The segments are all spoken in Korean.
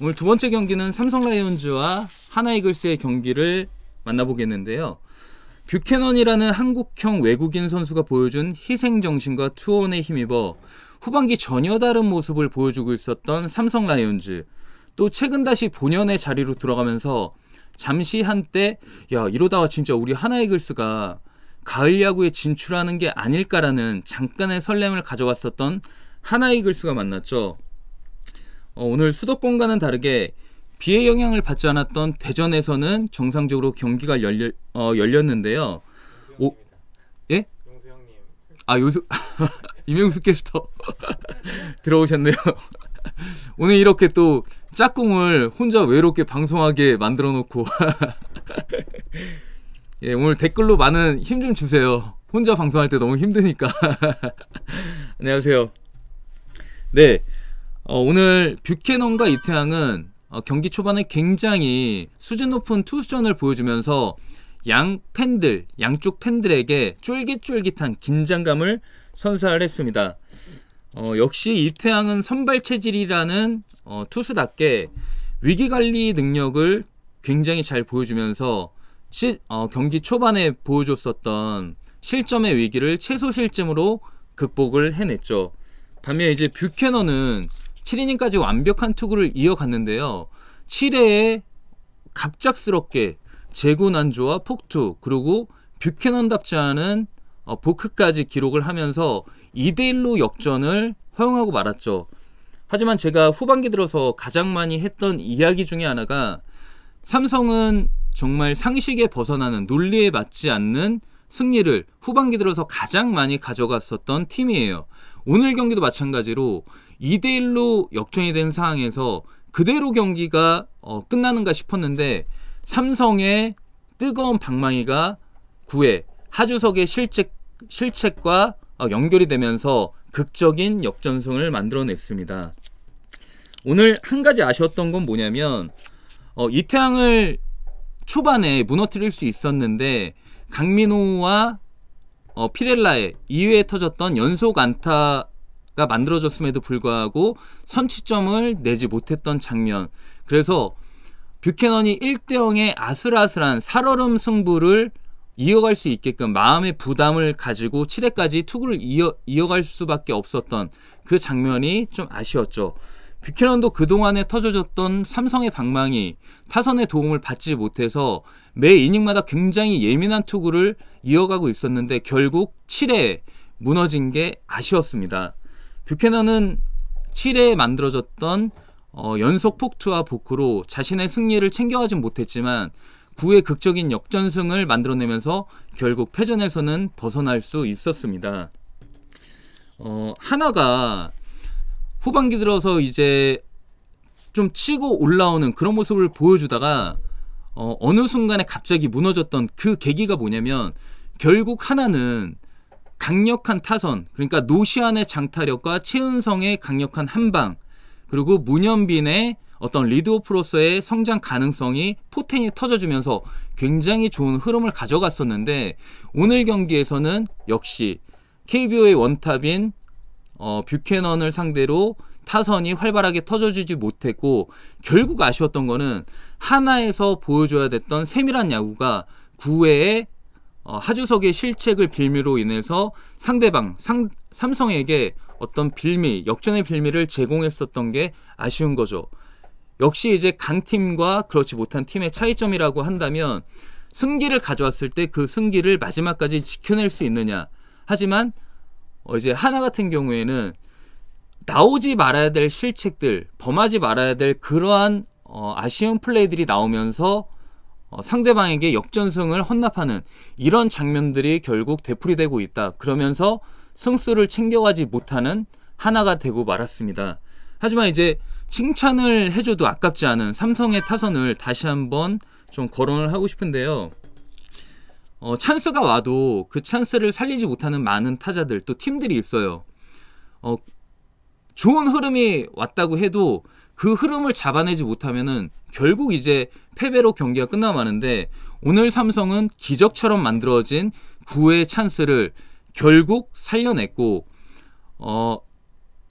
오늘 두 번째 경기는 삼성 라이온즈와 하나 이글스의 경기를 만나보겠는데요. 뷰캐넌이라는 한국형 외국인 선수가 보여준 희생정신과 투혼에 힘입어 후반기 전혀 다른 모습을 보여주고 있었던 삼성 라이온즈, 또 최근 다시 본연의 자리로 들어가면서 잠시 한때 이러다가 진짜 우리 하나 이글스가 가을 야구에 진출하는 게 아닐까라는 잠깐의 설렘을 가져왔었던 하나 이글스가 만났죠. 오늘 수도권과는 다르게 비의 영향을 받지 않았던 대전에서는 정상적으로 경기가 열렸는데요. 예? 용수 형님. 이명수 캐스터 들어오셨네요. 오늘 이렇게 또 짝꿍을 혼자 외롭게 방송하게 만들어 놓고 예, 오늘 댓글로 많은 힘 좀 주세요. 혼자 방송할 때 너무 힘드니까. 안녕하세요. 네, 오늘 뷰캐넌과 이태양은 경기 초반에 굉장히 수준 높은 투수전을 보여주면서 양쪽 팬들에게 쫄깃쫄깃한 긴장감을 선사했습니다. 역시 이태양은 선발 체질이라는 투수답게 위기관리 능력을 굉장히 잘 보여주면서 경기 초반에 보여줬었던 실점의 위기를 최소 실점으로 극복을 해냈죠. 반면 이제 뷰캐넌은 7이닝까지 완벽한 투구를 이어갔는데요. 7회에 갑작스럽게 제구난조와 폭투, 그리고 뷰캐넌답지 않은 보크까지 기록을 하면서 2대1로 역전을 허용하고 말았죠. 하지만 제가 후반기 들어서 가장 많이 했던 이야기 중에 하나가 삼성은 정말 상식에 벗어나는, 논리에 맞지 않는 승리를 후반기 들어서 가장 많이 가져갔었던 팀이에요. 오늘 경기도 마찬가지로 2대1로 역전이 된 상황에서 그대로 경기가 끝나는가 싶었는데 삼성의 뜨거운 방망이가 9회 하주석의 실책과 연결이 되면서 극적인 역전승을 만들어냈습니다. 오늘 한 가지 아쉬웠던 건 뭐냐면 이태양을 초반에 무너뜨릴 수 있었는데 강민호와 피렐라의 2회에 터졌던 연속 안타가 만들어졌음에도 불구하고 선취점을 내지 못했던 장면, 그래서 뷰캐넌이 1대0의 아슬아슬한 살얼음 승부를 이어갈 수 있게끔 마음의 부담을 가지고 7회까지 투구를 이어갈 수밖에 없었던 그 장면이 좀 아쉬웠죠. 뷰캐넌도 그동안에 터져졌던 삼성의 방망이, 타선의 도움을 받지 못해서 매 이닝마다 굉장히 예민한 투구를 이어가고 있었는데 결국 7회에 무너진 게 아쉬웠습니다. 뷰캐넌은 7회에 만들어졌던 연속 폭투와 보크로 자신의 승리를 챙겨가진 못했지만 9회 극적인 역전승을 만들어내면서 결국 패전에서는 벗어날 수 있었습니다. 하나가 후반기 들어서 이제 좀 치고 올라오는 그런 모습을 보여주다가 어느 순간에 갑자기 무너졌던 그 계기가 뭐냐면 결국 하나는 강력한 타선, 그러니까 노시안의 장타력과 최은성의 강력한 한방, 그리고 문현빈의 어떤 리드오프로서의 성장 가능성이 포텐이 터져주면서 굉장히 좋은 흐름을 가져갔었는데 오늘 경기에서는 역시 KBO의 원탑인 뷰캐넌을 상대로 타선이 활발하게 터져주지 못했고 결국 아쉬웠던 거는 하나에서 보여줘야 됐던 세밀한 야구가 9회에 하주석의 실책을 빌미로 인해서 상대방 삼성에게 어떤 역전의 빌미를 제공했었던 게 아쉬운 거죠. 역시 이제 강팀과 그렇지 못한 팀의 차이점이라고 한다면 승기를 가져왔을 때 그 승기를 마지막까지 지켜낼 수 있느냐. 하지만 이제 하나 같은 경우에는 나오지 말아야 될 실책들, 범하지 말아야 될 그러한 아쉬운 플레이들이 나오면서 상대방에게 역전승을 헌납하는 이런 장면들이 결국 되풀이되고 있다. 그러면서 승수를 챙겨가지 못하는 하나가 되고 말았습니다. 하지만 이제 칭찬을 해줘도 아깝지 않은 삼성의 타선을 다시 한번 좀 거론을 하고 싶은데요. 찬스가 와도 그 찬스를 살리지 못하는 많은 타자들, 또 팀들이 있어요. 좋은 흐름이 왔다고 해도 그 흐름을 잡아내지 못하면은 결국 이제 패배로 경기가 끝나고 마는데 오늘 삼성은 기적처럼 만들어진 9회 찬스를 결국 살려냈고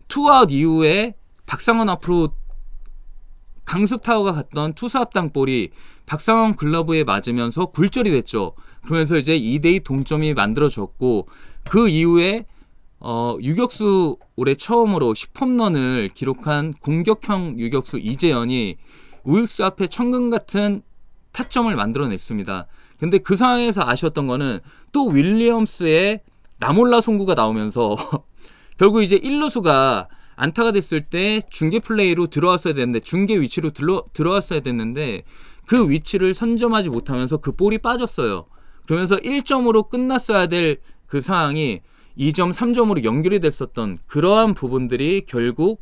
투아웃 이후에 박상원 앞으로 강습 타워가 갔던 투수 합당 볼이 박상원 글러브에 맞으면서 굴절이 됐죠. 그러면서 이제 2대2 동점이 만들어졌고, 그 이후에 유격수 올해 처음으로 10홈런을 기록한 공격형 유격수 이재현이 우익수 앞에 천금 같은 타점을 만들어냈습니다. 근데 그 상황에서 아쉬웠던 거는 또 윌리엄스의 나몰라 송구가 나오면서 결국 이제 1루수가 안타가 됐을 때 중계 플레이로 들어왔어야 되는데, 중계 위치로 들어왔어야 됐는데 그 위치를 선점하지 못하면서 그 볼이 빠졌어요. 그러면서 1점으로 끝났어야 될 그 상황이 2점, 3점으로 연결이 됐었던 그러한 부분들이 결국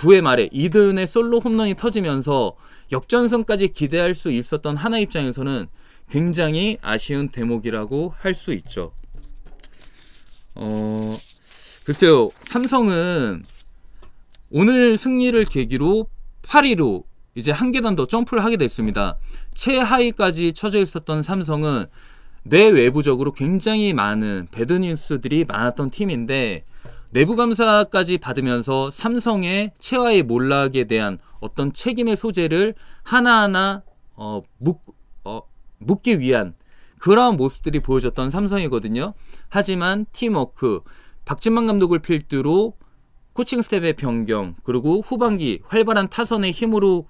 9회 말에 이도윤의 솔로 홈런이 터지면서 역전승까지 기대할 수 있었던 하나 입장에서는 굉장히 아쉬운 대목이라고 할 수 있죠. 글쎄요, 삼성은 오늘 승리를 계기로 8위로 이제 한 계단 더 점프를 하게 됐습니다. 최하위까지 처져 있었던 삼성은 내외부적으로 굉장히 많은 배드뉴스들이 많았던 팀인데, 내부 감사까지 받으면서 삼성의 최하위 몰락에 대한 어떤 책임의 소재를 하나하나 묻기 위한 그러한 모습들이 보여졌던 삼성이거든요. 하지만 팀워크, 박진만 감독을 필두로 코칭 스텝의 변경, 그리고 후반기 활발한 타선의 힘으로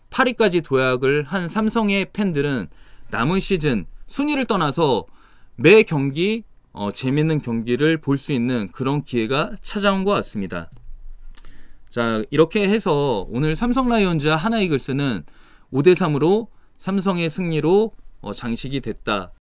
8위까지 도약을 한 삼성의 팬들은 남은 시즌 순위를 떠나서 매 경기 재밌는 경기를 볼 수 있는 그런 기회가 찾아온 것 같습니다. 자, 이렇게 해서 오늘 삼성 라이온즈와 하나 이글스는 5대3으로 삼성의 승리로 장식이 됐다.